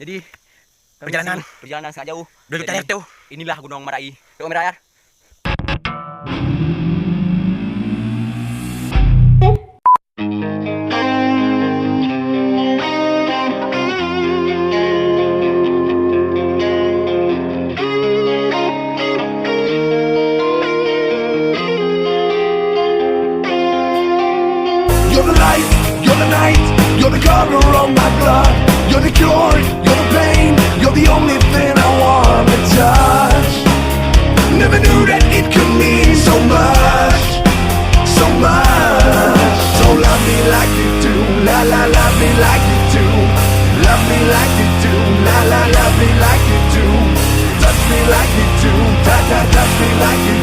Jadi perjalanan sangat jauh. Udah kita lihat tuh. Inilah Gunung Mata Ie. Yuk kamera ya. You're the light, you're the night, you're the color of my blood. You're the cure, you're the pain, you're the only thing I wanna touch. Never knew that it could mean so much, so much. So love me like you do, la la, love me like you do. Love me like you do, la la, love me like you do. Touch me like you do, ta ta, touch me like you do.